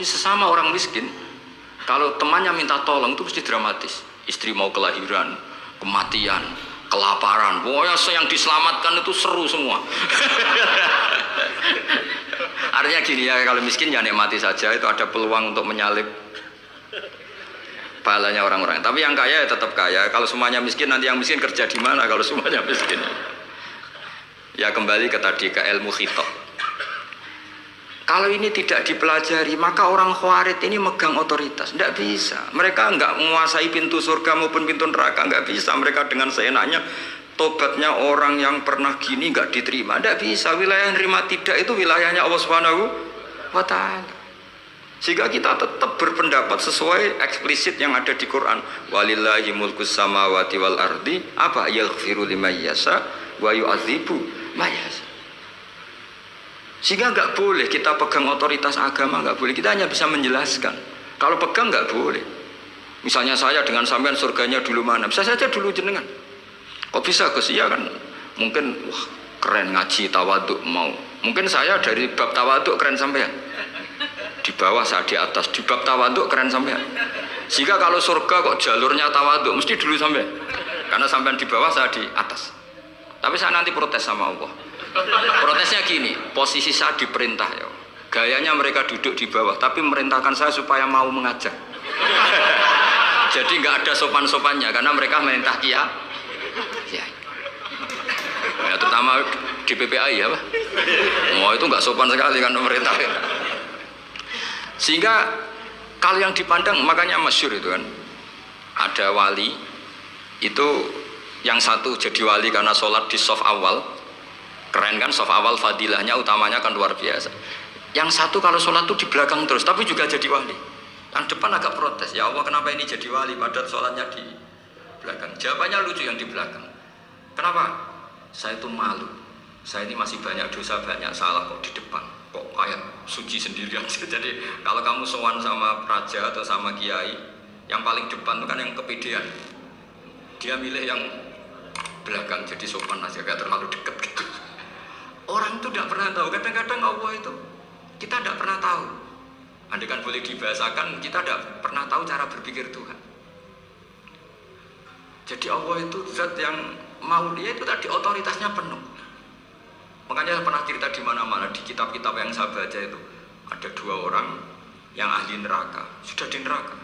Tapi sesama orang miskin, kalau temannya minta tolong itu mesti dramatis. Istri mau kelahiran, kematian, kelaparan. Pokoknya yang diselamatkan itu seru semua. Artinya gini ya, kalau miskin ya nikmati saja, itu ada peluang untuk menyalip pahalanya orang-orang. Tapi yang kaya ya tetap kaya. Kalau semuanya miskin, nanti yang miskin kerja di mana kalau semuanya miskin? Ya kembali ke tadi, ke ilmu khitab. Kalau ini tidak dipelajari, maka orang Khawarij ini megang otoritas. Tidak bisa. Mereka enggak menguasai pintu surga maupun pintu neraka. Enggak bisa. Mereka dengan seenaknya, tobatnya orang yang pernah gini enggak diterima. Tidak bisa. Wilayah nerima tidak itu wilayahnya Allah Subhanahu wa Ta'ala. Sehingga kita tetap berpendapat sesuai eksplisit yang ada di Quran. Walillahi mulkus samawati wal ardi. Apa? Yaghfiru liman yasha wa yu'adzibu man yasha. Sehingga nggak boleh kita pegang otoritas agama, nggak boleh. Kita hanya bisa menjelaskan. Kalau pegang nggak boleh. Misalnya saya dengan sampean surganya dulu mana? Bisa saja dulu jenengan. Kok bisa Gus? Iya kan? Mungkin wah keren ngaji tawaduk mau. Mungkin saya dari bab tawaduk keren sampean. Di bawah saya di atas. Di bab tawaduk keren sampean. Sehingga kalau surga kok jalurnya tawaduk mesti dulu sampean. Karena sampean di bawah saya di atas. Tapi saya nanti protes sama Allah. Protesnya gini, posisi saya diperintah ya. Gayanya mereka duduk di bawah, tapi merintahkan saya supaya mau mengajar. Jadi nggak ada sopan-sopannya karena mereka merintah ya, terutama di PPI ya, Pak. Oh itu nggak sopan sekali kan merintah. Sehingga kalau yang dipandang makanya masyhur itu kan, ada wali itu yang satu jadi wali karena sholat di shaf awal. Keren kan, shaf awal fadilahnya utamanya kan luar biasa. Yang satu kalau sholat tuh di belakang terus, tapi juga jadi wali. Yang depan agak protes, ya Allah kenapa ini jadi wali padahal sholatnya di belakang. Jawabannya lucu yang di belakang. Kenapa? Saya itu malu. Saya ini masih banyak dosa, banyak salah kok di depan. Kok kayak suci sendirian. Jadi kalau kamu sowan sama raja atau sama kiai, yang paling depan itu kan yang kepedean. Dia milih yang belakang jadi sopan aja, gak terlalu deket gitu. Orang itu tidak pernah tahu, kadang-kadang Allah itu kita tidak pernah tahu. Andai kan boleh dibahasakan, kita tidak pernah tahu cara berpikir Tuhan. Jadi Allah itu zat yang mau dia itu tadi otoritasnya penuh. Makanya saya pernah cerita di mana-mana di kitab-kitab yang saya baca itu ada dua orang yang ahli neraka, sudah di neraka.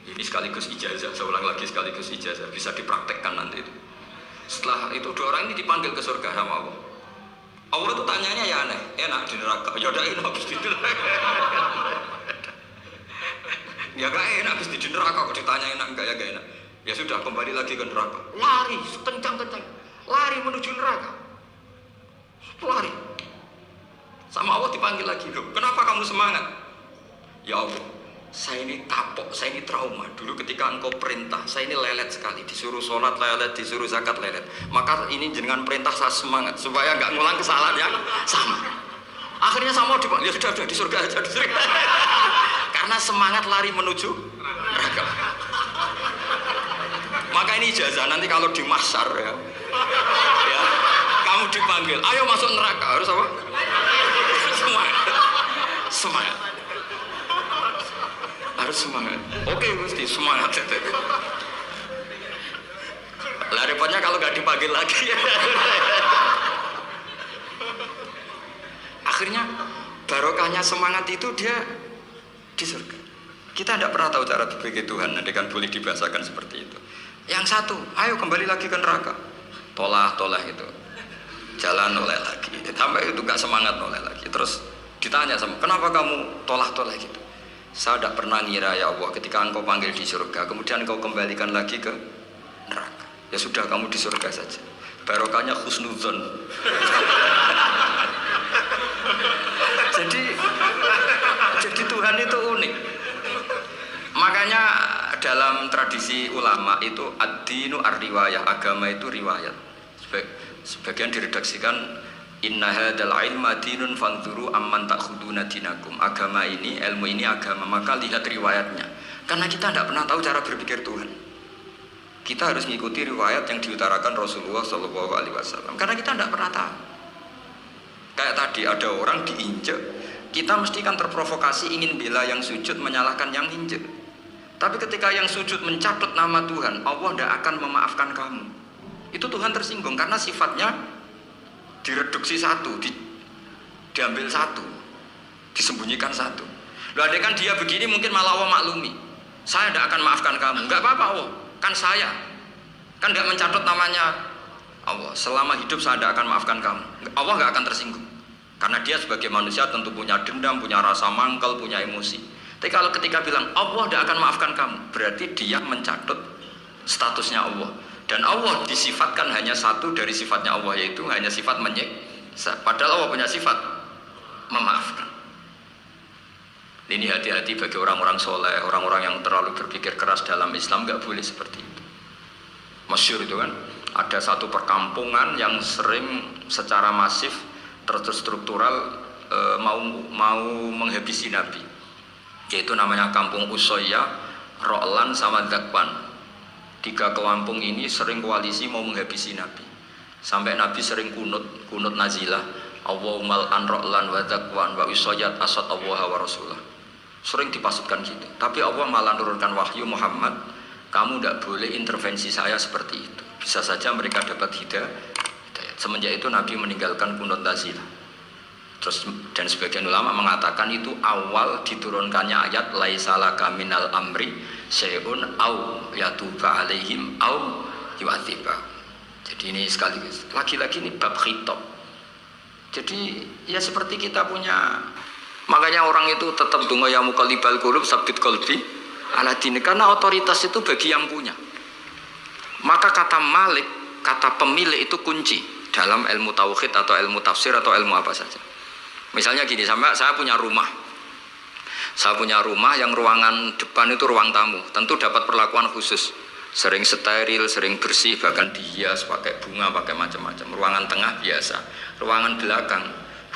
Ini sekaligus ijazah, saya ulang lagi sekaligus ijazah, bisa dipraktekkan nanti itu. Setelah itu dua orang ini dipanggil ke surga sama Allah. Allah itu tanyanya ya aneh, enak di neraka, ya udah enak habis di neraka. Ya gak enak habis di neraka, kok ditanya enak enggak ya gak enak. Ya sudah kembali lagi ke neraka, lari kencang-kencang, lari menuju neraka, lari. Sama Allah dipanggil lagi, loh kenapa kamu semangat? Ya Allah, saya ini kapok, saya ini trauma. Dulu ketika engkau perintah, saya ini lelet sekali. Disuruh sholat lelet, disuruh zakat lelet. Maka ini dengan perintah saya semangat supaya nggak ngulang kesalahan yang sama. Akhirnya sama dipanggil, ya sudah di surga aja, di surga. Karena semangat lari menuju neraka. Maka ini ijazah nanti kalau di mahsyar ya, kamu dipanggil, ayo masuk neraka, harus apa? Semangat, semangat. Harus semangat. Oke mesti semangat. Lah repotnya kalau nggak dipanggil lagi. Akhirnya barokahnya semangat itu dia di surga. Kita tidak pernah tahu cara berpikir Tuhan. Nanti kan boleh dibahasakan seperti itu. Yang satu, ayo kembali lagi ke neraka. Tolah itu. Jalan noleh lagi. Sampai itu nggak semangat noleh lagi. Terus ditanya sama, kenapa kamu tolah gitu? Saya tidak pernah ngira ya Allah ketika engkau panggil di surga kemudian engkau kembalikan lagi ke neraka. Ya sudah kamu di surga saja. Barokahnya husnudzon. jadi Tuhan itu unik. Makanya dalam tradisi ulama itu ad-dinu ar-riwayah, agama itu riwayat. Sebagian diredaksikan inna hadzal ilma dinun fanzuru amman ta'khuduna dinakum. Agama ini, ilmu ini agama, maka lihat riwayatnya. Karena kita tidak pernah tahu cara berpikir Tuhan. Kita harus mengikuti riwayat yang diutarakan Rasulullah SAW. Karena kita tidak pernah tahu. Kayak tadi ada orang diinjek, kita mesti kan terprovokasi ingin bela yang sujud menyalahkan yang injek. Tapi ketika yang sujud mencatat nama Tuhan, Allah tidak akan memaafkan kamu. Itu Tuhan tersinggung karena sifatnya direduksi satu, diambil satu, disembunyikan satu. Loh, andai kan dia begini mungkin malah Allah maklumi. Saya tidak akan maafkan kamu. Enggak apa-apa Allah, kan saya. Kan tidak mencatat namanya Allah. Selama hidup saya tidak akan maafkan kamu. Allah nggak akan tersinggung. Karena dia sebagai manusia tentu punya dendam, punya rasa mangkal, punya emosi. Tapi kalau ketika bilang Allah tidak akan maafkan kamu, berarti dia mencatat statusnya Allah. Dan Allah disifatkan hanya satu dari sifatnya Allah, yaitu hanya sifat menyiksa. Padahal Allah punya sifat memaafkan. Ini hati-hati bagi orang-orang soleh, orang-orang yang terlalu berpikir keras dalam Islam, nggak boleh seperti itu. Masyhur itu kan, ada satu perkampungan yang sering secara masif terstruktural mau menghabisi Nabi, yaitu namanya kampung Usoya, Ro'lan sama Zakwan. 3 kampung ini sering koalisi mau menghabisi Nabi, sampai Nabi sering kunut nazilah, Allahumma an Ro'lan wa Zakwan wa Usoyat asad Allah wa Rasulah. Sering dipasutkan gitu, tapi Allah malah nurunkan wahyu, Muhammad, kamu tidak boleh intervensi saya seperti itu. Bisa saja mereka dapat hidayah. Semenjak itu Nabi meninggalkan kunut nazilah. Terus dan sebagian ulama mengatakan itu awal diturunkannya ayat laisalaka minal amri syai'un au yatuba alaihim au yu'adziba. Jadi ini sekaligus lagi-lagi ini bab khitab. Jadi ya seperti kita punya, makanya orang itu tetap donga ya muqallibal qulub sabit qalbi ala dini, karena otoritas itu bagi yang punya. Maka kata malik, kata pemilik itu kunci dalam ilmu tauhid atau ilmu tafsir atau ilmu apa saja. Misalnya gini, saya punya rumah. Saya punya rumah yang ruangan depan itu ruang tamu, tentu dapat perlakuan khusus. Sering steril, sering bersih, bahkan dihias pakai bunga, pakai macam-macam. Ruangan tengah biasa, ruangan belakang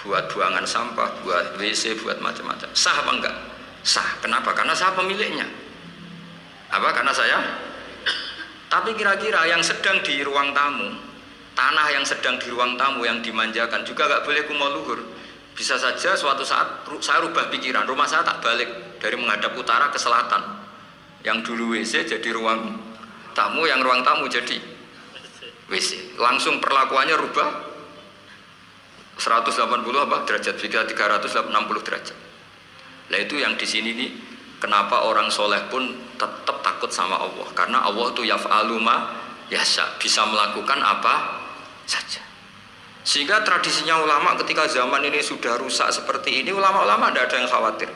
buat buangan sampah, buat WC, buat macam-macam. Sah apa enggak? Sah. Kenapa? Karena saya pemiliknya. Apa? Karena saya. Tapi kira-kira yang sedang di ruang tamu, tanah yang sedang di ruang tamu yang dimanjakan juga enggak boleh kumal luhur. Bisa saja suatu saat saya rubah pikiran, rumah saya tak balik dari menghadap utara ke selatan. Yang dulu WC jadi ruang tamu, yang ruang tamu jadi WC. Langsung perlakuannya rubah 180 apa derajat, 360 derajat. Nah itu yang di sini nih, kenapa orang soleh pun tetap takut sama Allah, karena Allah itu yaf'alu ma yasha, bisa melakukan apa saja. Sehingga tradisinya ulama ketika zaman ini sudah rusak seperti ini, ulama-ulama tidak ada yang khawatir,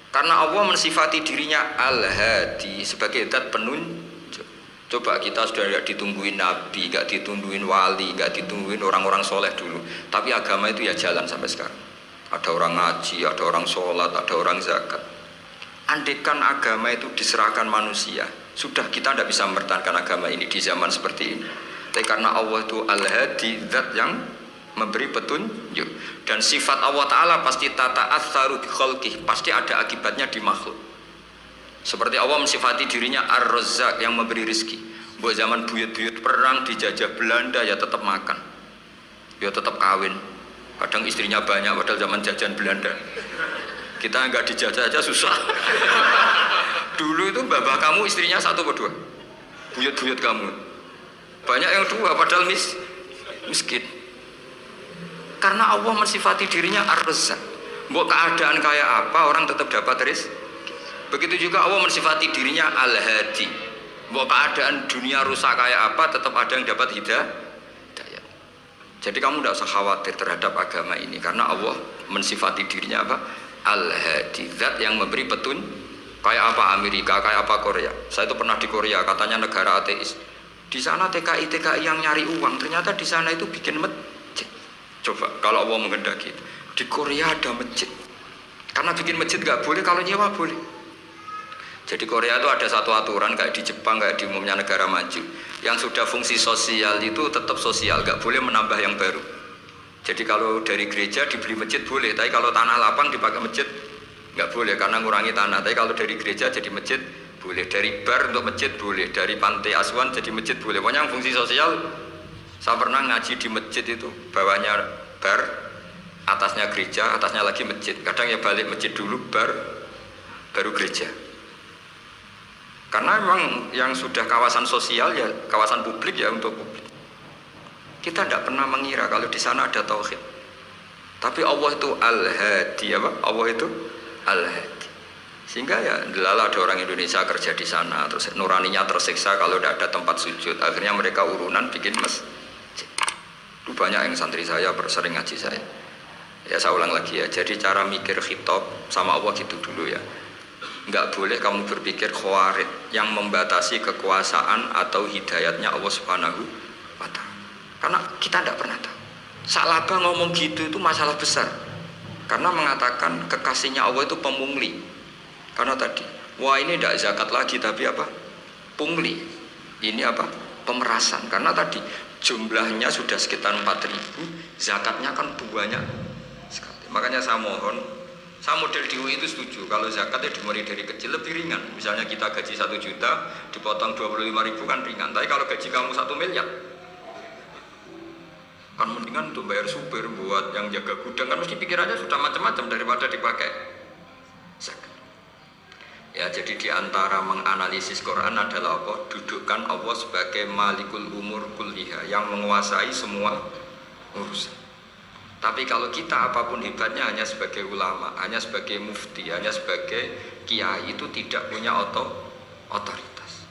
karena Allah mensifati dirinya Al-Hadi sebagai zat penunjuk. Coba kita sudah tidak ditungguin Nabi, nggak ditungguin wali, nggak ditungguin orang-orang soleh dulu, tapi agama itu ya jalan sampai sekarang. Ada orang ngaji, ada orang sholat, ada orang zakat. Andaikan agama itu diserahkan manusia, sudah kita tidak bisa mempertahankan agama ini di zaman seperti ini. Tapi karena Allah itu Al-Hadi, zat yang memberi petunjuk, dan sifat Allah Ta'ala pasti tata'atsaru bi khalqih, pasti ada akibatnya di makhluk. Seperti Allah mensifati dirinya Ar-Razzaq, yang memberi rizki. Buat zaman buyut-buyut perang dijajah Belanda ya tetap makan, ya tetap kawin. Kadang istrinya banyak, padahal zaman jajan Belanda. Kita nggak dijajah aja susah. Dulu itu babah kamu istrinya 1 atau 2, buyut-buyut kamu banyak yang 2, padahal miskin. Karena Allah mensifati dirinya Ar-Razzaq. Mbok keadaan kayak apa orang tetap dapat rezeki. Begitu juga Allah mensifati dirinya Al-Hadi. Mbok keadaan dunia rusak kayak apa tetap ada yang dapat hidayah. Jadi kamu tidak usah khawatir terhadap agama ini, karena Allah mensifati dirinya apa? Al-Hadi, zat yang memberi petunjuk. Kayak apa Amerika, kayak apa Korea. Saya itu pernah di Korea, katanya negara ateis. Di sana TKI yang nyari uang, ternyata di sana itu bikin masjid. Coba kalau Allah menghendaki, di Korea ada masjid. Karena bikin masjid nggak boleh, kalau nyewa boleh. Jadi Korea itu ada satu aturan kayak di Jepang, kayak di umumnya negara maju. Yang sudah fungsi sosial itu tetap sosial, nggak boleh menambah yang baru. Jadi kalau dari gereja dibeli masjid boleh, tapi kalau tanah lapang dipakai masjid nggak boleh karena ngurangi tanah. Tapi kalau dari gereja jadi masjid boleh, dari bar untuk masjid boleh, dari pantai asuhan jadi masjid boleh. Pokoknya yang fungsi sosial. Saya pernah ngaji di masjid itu, bawahnya bar, atasnya gereja, atasnya lagi masjid. Kadang ya balik masjid dulu baru gereja. Karena memang yang sudah kawasan sosial ya kawasan publik ya untuk publik. Kita tidak pernah mengira kalau di sana ada tauhid. Tapi Allah itu Al-Hadi, apa? Allah itu Al-Hadi. Sehingga ya delala ada orang Indonesia kerja di sana, terus nuraninya tersiksa kalau tidak ada tempat sujud. Akhirnya mereka urunan bikin masjid. Itu banyak yang santri saya sering ngaji saya. Ya saya ulang lagi ya. Jadi cara mikir khitab sama Allah gitu dulu ya. Enggak boleh kamu berpikir khawarid yang membatasi kekuasaan atau hidayatnya Allah Subhanahu wa ta'ala. Karena kita tidak pernah tahu. Salaba ngomong gitu itu masalah besar. Karena mengatakan kekasihnya Allah itu pemungli. Karena tadi, wah ini tidak zakat lagi tapi apa? Pungli. Ini apa? Pemerasan. Karena tadi jumlahnya sudah sekitar 4.000, zakatnya kan banyak sekali. Makanya saya mohon, saya model di UI itu setuju. Kalau zakatnya dimulai dari kecil lebih ringan. Misalnya kita gaji 1 juta, dipotong 25.000 kan ringan. Tapi kalau gaji kamu 1 miliar, kan mendingan untuk bayar supir buat yang jaga gudang, kan mesti pikirannya sudah macam-macam daripada dipakai zakat. Ya, jadi diantara menganalisis Quran adalah apa? Dudukkan Allah sebagai Malikul Umur Kulliha, yang menguasai semua urusan. Tapi kalau kita apapun hebatnya hanya sebagai ulama, hanya sebagai mufti, hanya sebagai kiai, itu tidak punya otoritas.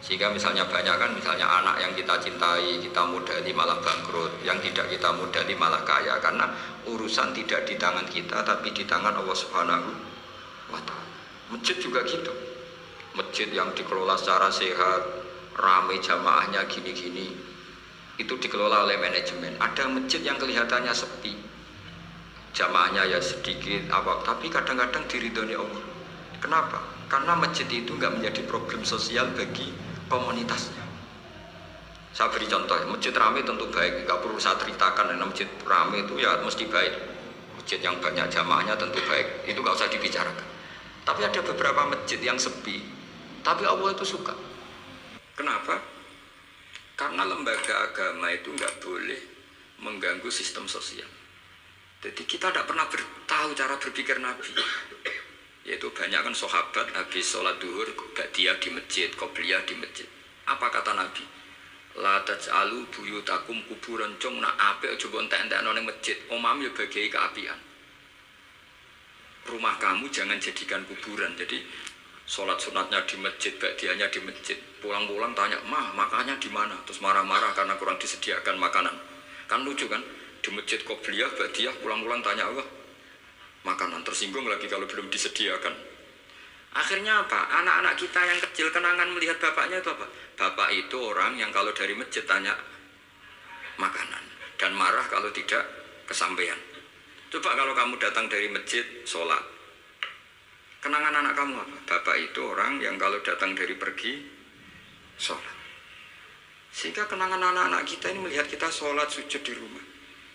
Sehingga misalnya banyak kan, misalnya anak yang kita cintai, kita modali malah bangkrut, yang tidak kita modali malah kaya, karena urusan tidak di tangan kita, tapi di tangan Allah Subhanahu wa ta'ala. Masjid juga gitu. Masjid yang dikelola secara sehat, ramai jamaahnya gini-gini, itu dikelola oleh manajemen. Ada masjid yang kelihatannya sepi, jamaahnya ya sedikit, tapi kadang-kadang diridhoni Allah. Kenapa? Karena masjid itu nggak menjadi problem sosial bagi komunitasnya. Saya beri contoh, masjid ramai tentu baik, nggak perlu saya ceritakan. Karena masjid ramai itu ya mesti baik. Masjid yang banyak jamaahnya tentu baik, itu nggak usah dibicarakan. Tapi ada beberapa masjid yang sepi, tapi Allah itu suka. Kenapa? Karena lembaga agama itu nggak boleh mengganggu sistem sosial. Jadi kita tidak pernah tahu cara berpikir Nabi. Yaitu banyak kan sahabat habis sholat duhur, dia di masjid, qobliyah di masjid. Apa kata Nabi? La taj'alu buyutakum kuburan, cung nak apik aja mbok entek-entekno ning masjid. Omam ya bagai keapian. Rumah kamu jangan jadikan kuburan. Jadi sholat sunatnya di masjid, ba'diyahnya di masjid. Pulang-pulang tanya, "Mah, makannya di mana?" Terus marah-marah karena kurang disediakan makanan. Kan lucu kan? Di masjid qobliyah, ba'diyah, pulang-pulang tanya Allah makanan. Tersinggung lagi kalau belum disediakan. Akhirnya apa? Anak-anak kita yang kecil kenangan melihat bapaknya itu apa? Bapak itu orang yang kalau dari masjid tanya makanan dan marah kalau tidak kesampaian. Coba kalau kamu datang dari masjid, sholat, kenangan anak kamu apa? Bapak itu orang yang kalau datang dari pergi, sholat. Sehingga kenangan anak-anak kita ini melihat kita sholat, sujud di rumah.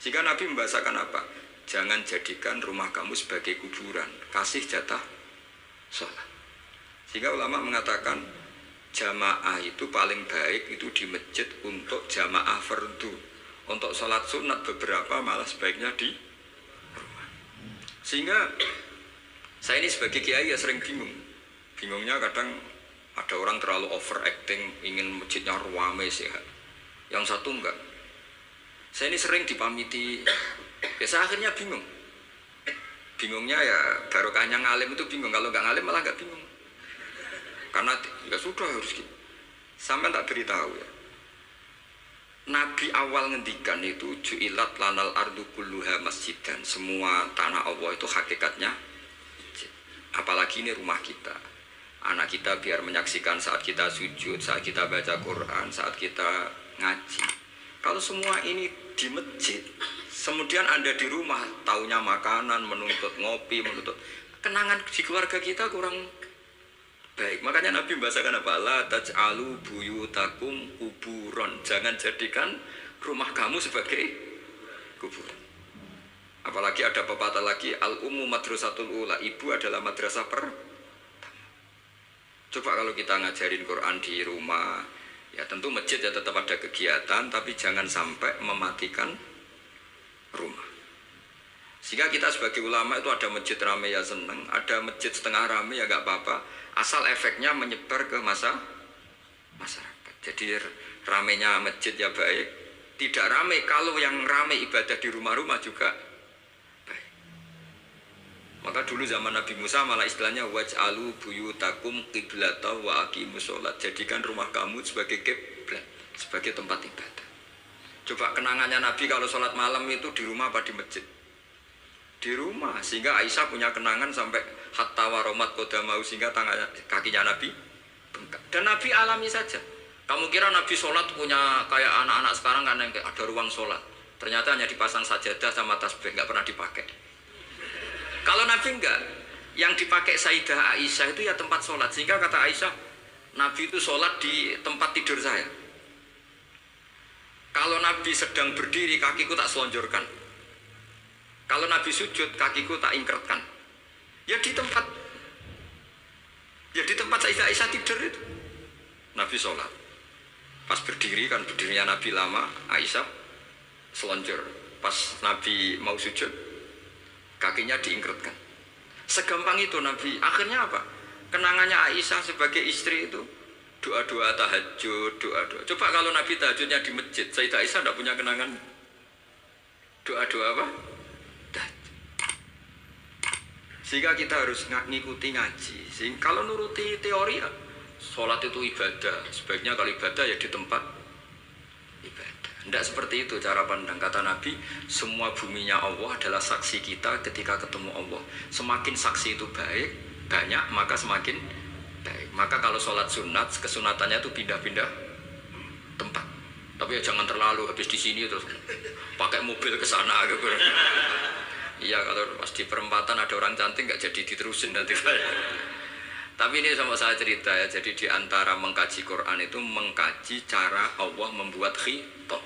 Sehingga Nabi membahasakan apa? Jangan jadikan rumah kamu sebagai kuburan, kasih jatah sholat. Sehingga ulama mengatakan, jamaah itu paling baik itu di masjid untuk jamaah fardu. Untuk sholat sunat beberapa malah sebaiknya di Sehingga saya ini sebagai kiai ya sering bingung. Bingungnya kadang ada orang terlalu overacting, ingin masjidnya ramai sehat. Yang satu enggak. Saya ini sering dipamiti, ya saya akhirnya bingung. Bingungnya ya barokahnya ngalim itu bingung. Kalau enggak ngalim malah enggak bingung. Karena ya sudah harus gitu. Sampai tak beritahu ya. Nabi awal ngendikan itu ju'ilat lanal ardu kulluha masjidan. Semua tanah Allah itu hakikatnya masjid. Apalagi ini rumah kita. Anak kita biar menyaksikan saat kita sujud, saat kita baca Quran, saat kita ngaji. Kalau semua ini di masjid, kemudian Anda di rumah taunya makanan, menuntut ngopi, menuntut kenangan di keluarga kita kurang baik. Makanya Nabi membahasakan apa? La taj'alu buyutakum kuburon. Jangan jadikan rumah kamu sebagai kuburan. Apalagi ada pepatah lagi, al-ummu madrasatul ula. Ibu adalah madrasah pertama. Coba kalau kita ngajarin Quran di rumah, ya tentu masjid ya tetap ada kegiatan, tapi jangan sampai mematikan rumah. Sehingga kita sebagai ulama itu ada masjid rame ya seneng, ada masjid setengah rame ya nggak apa-apa, asal efeknya menyebar ke masyarakat. Jadi ramenya masjid ya baik, tidak rame kalau yang rame ibadah di rumah-rumah juga baik. Maka dulu zaman Nabi Musa malah istilahnya waj'alu buyutakum qiblata wa aqimus sholat. Jadikan rumah kamu sebagai kiblat, sebagai tempat ibadah. Coba kenangannya Nabi kalau sholat malam itu di rumah apa di masjid? Di rumah, sehingga Aisyah punya kenangan sampai hatta waromat kodamau, sehingga kakinya Nabi bengkak. Dan Nabi alami saja. Kamu kira Nabi sholat punya kayak anak-anak sekarang kan yang ada ruang sholat, ternyata hanya dipasang sajadah sama tasbih, nggak pernah dipakai. Kalau Nabi enggak, yang dipakai Sayyidah Aisyah itu ya tempat sholat. Sehingga kata Aisyah, Nabi itu sholat di tempat tidur saya. Kalau Nabi sedang berdiri, kakiku tak selonjorkan. Kalau Nabi sujud, kakiku tak ingkretkan. Ya di tempat Sayyidah Aisyah tidur itu. Nabi sholat. Pas berdiri kan berdirinya Nabi lama, Aisyah selonjor. Pas Nabi mau sujud, kakinya diingkretkan. Segampang itu Nabi. Akhirnya apa? Kenangannya Aisyah sebagai istri itu doa-doa tahajud, doa-doa. Coba kalau Nabi tahajudnya di masjid, Sayyidah Aisyah tidak punya kenangan doa-doa apa? Sehingga kita harus ngikuti ngaji. Sehingga kalau nuruti teori ya, sholat itu ibadah. Sebaiknya kalau ibadah ya di tempat ibadah. Tidak seperti itu cara pandang. Kata Nabi, semua buminya Allah adalah saksi kita ketika ketemu Allah. Semakin saksi itu baik, banyak, maka semakin baik. Maka kalau sholat sunat, kesunatannya itu pindah-pindah tempat. Tapi ya jangan terlalu habis di sini terus pakai mobil ke sana gitu. Iya, kalau pas di perempatan ada orang cantik nggak jadi diterusin nanti. Tapi ini sama saya cerita ya. Jadi di antara mengkaji Quran itu mengkaji cara Allah membuat khitab.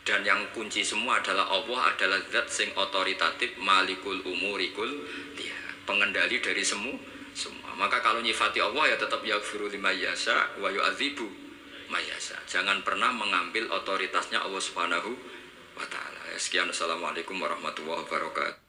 Dan yang kunci semua adalah Allah adalah zat sing otoritatif, malikul umurikul dia, pengendali dari semua. Maka kalau nyifati Allah ya tetap yaghfiru liman yasha wa yu'adzibu may yasha. Jangan pernah mengambil otoritasnya Allah Subhanahu wa ta'ala. Sekian, assalamualaikum warahmatullahi wabarakatuh.